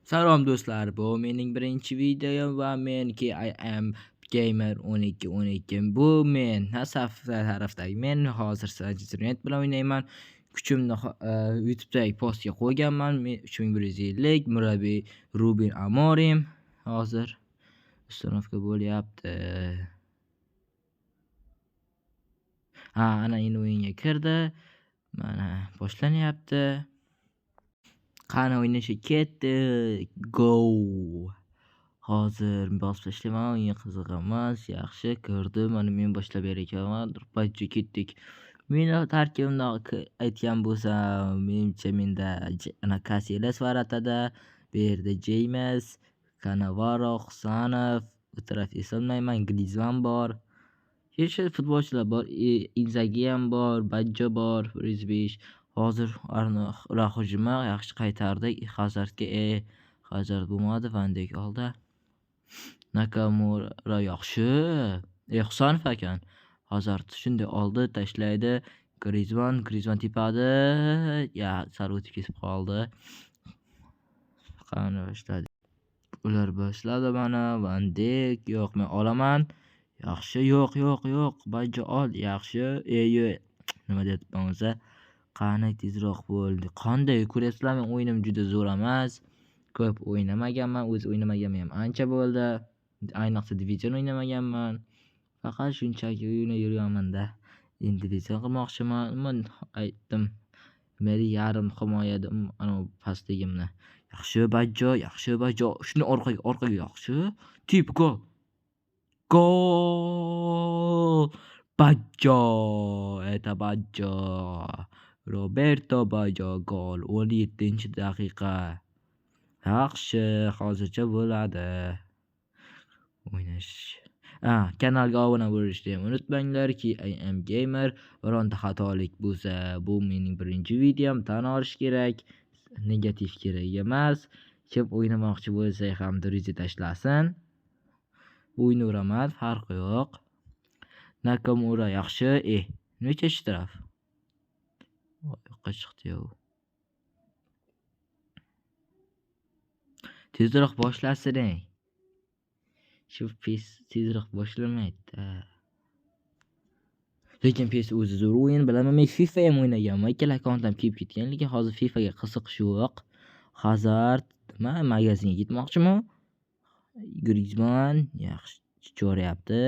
Salom do'stlar, bu mening birinchi videom va menki I am gamer 1212. Bu men nasaf tarafdagi men hozir Sajidnet bilan o'ynayman. Kuchimni YouTube'dagi postga qo'yganman. 3150 murabbiy Ruben Amorim hozir uстановка bo'lyapti. Ana endi o'yinga kirdi. Mana boshlanyapti. Qani o'ynashi ketdik. Go! Hozir bosib tashlayman, o'yinga qiziq emas. Yaxshi ko'rdim. Mana men boshlab ber ekanman. Turpachcha ketdik. Meni tarkibimda aytgan bo'lsam, menimcha menda ana Casillas var atada, bu yerda James, Cannavaro, Husanov, bu taraf eslolmayman, Griezmann bor. Yaxshi futbolchilar bor. Inzaghi ham bor, Baggio bor, 105. Hozir ular hujumni yaxshi qaytardik. Hazardga Hazard bo'lmadi, Van Dijk oldi. Nakamura yaxshi. Husanov ekan. Hazard shunday oldi, tashlaydi. Griezmann tepadi. Ya, sal o'tib ketib qoldi. Qani boshladi. Ular boshladi mana. Van Dijk yo'q, men olaman. Yaxshi, yo'q. Baggio ol. Yaxshi. Nima deyapman o'zi? Qani tezroq bo'ldi. Qanday ko'ryapsizlar, men o'yinim juda zo'r emas. Ko'p o'ynamaganman, o'zi o'ynamaganim ham ancha bo'ldi. Ayniqsa divizion o'ynamaganman. Faqat shunchaki o'ynab yurganman-da. Endi divizion qilmoqchiman. Men aytdim. Meri yarim himoyada ana pastligimni. Yaxshi Baggio. Shuni orqaga yaxshi. Tip gol. Gol! Baggio. Baggio. Roberto Baggio gol. 17-daqiqa. Yaxshi, hozircha bo'ladi. O'ynash. Kanalga obuna bo'lishni ham unutmanglarki, I am gamer. Bironta xatolik bo'lsa, bu mening birinchi videom, tan olish kerak. Negativ kerak emas. Kim o'ynamoqchi bo'lsa ham dirizi tashlasin. O'ynayveraman, farqi yo'q. Nakamura yaxshi. Necha taraf? Yo'qqa chiqdi-yu. Tezroq boshlasin. Shu PES tezroq boshlamaydi. Lekin PES o'zi zo'r o'yin, bilaman. Men FIFA ham o'ynaganman. Ikkala akkauntim kelib ketgan, lekin hozir FIFAga qiziqish yo'q. Hazard, magazinga ketmoqchiman. Griezmann yaxshi cho'rayapti.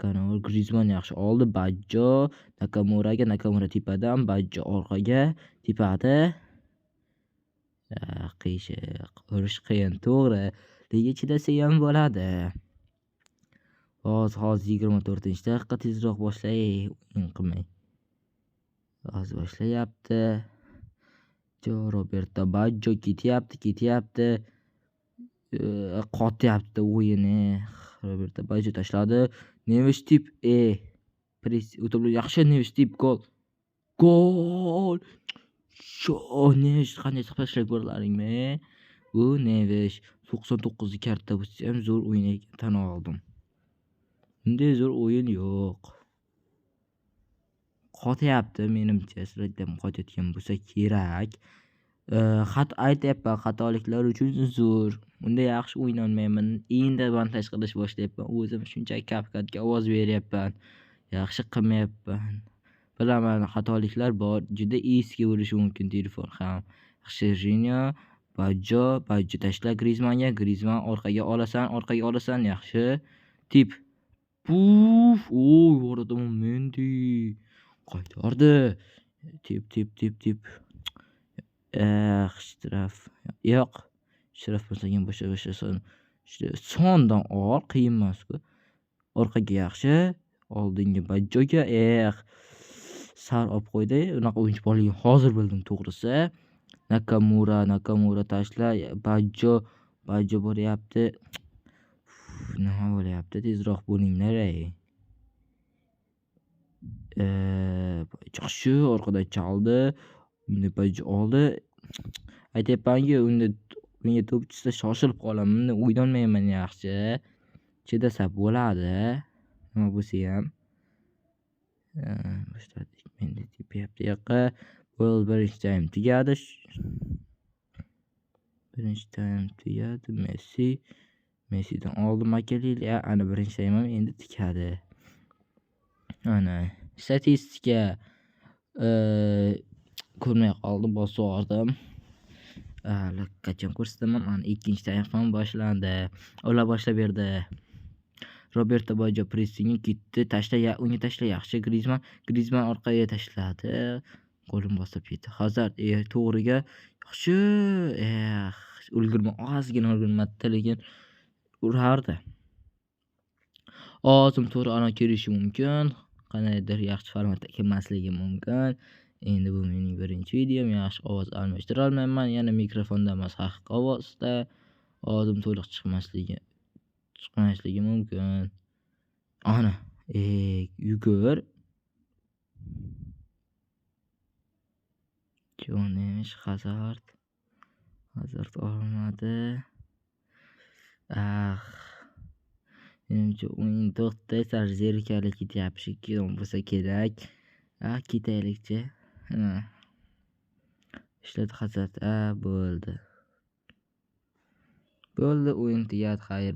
Cannavaro, Griezmann yaxshi oldi. Baggio, Nakamura tepadan, Baggio orqaga tepadi. Qiyshiq, urish qiyin, to'g'ri. Lekin chidasa ham bo'ladi. Hozir 24-daqiqa, tezroq boshlay, o'yin qilmay. Hozir boshlayapti. Roberto Baggio ketyapti. Qotyapti o'yini. Roberto Baggio tashladi. Neves tip yaxshi Neves tip gol. Neves qanday tashlab ko'rlaringmi? Bu Neves 99 karta bo'lsa ham zo'r o'yin ekan, tan oldim. Bunday zo'r o'yin yo'q. Qotyapti menimcha, sizlardan qotayotgan bo'lsa kerak. Aytyapman, xatoliklar uchun uzr. Unda yaxshi o'ynolmayman. Endi montaj qilish boshlayapman. O'zim shunchaki CapCutga ovoz beryapman. Yaxshi qilmayapman. Bilaman, xatoliklar bor. Juda eski bo'lishi mumkin telefon ham. Yaxshi Rinyo, Baggio tashla Griezmannga. Griezmann orqaga olasan, yaxshi. Tip. Puf! Yo'qotaman Mendy. Qaytardi. Tip. Shtraf. Yo'q. Shtraf bo'lsa ham boshqa sondan qiyin emas-ku. Orqaga yaxshi. Oldinga Baggioga. Sar olib qo'ydi. Unaqa o'yinchi borligini hozir bildim, to'g'risi. Nakamura tashla. Baggio boryapti. Nima bo'lyapti? Tezroq bo'linglar. Yaxshi, orqadan chaldi. Unda Baggio oldi. Aytyapman-ku, unda menga to'p tushsa shoshilib qolaman. Unda o'ynolmayman yaxshi. Chidasa bo'ladi. Nima bo'lsa ham. Boshladik. Menda tepyapti yoqqa. Gol birinchi time tugadi. Birinchi taym tugadi. Messidan oldi Makelele. Ana birinchi taym ham endi tikadi. Ana statistika ko'rmay qoldim, bosib yubordim. Allaqachon ko'rsataman. Mana ikkinchi taym ham boshlandi. Ular boshlab berdi. Roberto Baggio pressingga ketdi. Unga tashla yaxshi Griezmann orqaga tashladi. Qo'lini bosib ketdi. Hazard to'g'riga yaxshi. Ozgina ulgurmadi, lekin urardi. Ozim to'g'ri ana kirishi mumkin. Qanaydir yaxshi formatda kelmasligi mumkin. Endi bu mening birinchi videom. Yaxshi ovoz almashtira olmayman. Yana mikrofonda emas, haqiqiy ovozda. Ovozim to'liq chiqmasligi mumkin. Ana, yugur. Jo'nish Hazard olmadi. Menimcha o'yin to'xtay sal zerikali ketyapti bo'lsa kerak. Ketaylikchi. Ishladi Hazard. Bo'ldi. O'yin tugadi. Xayr.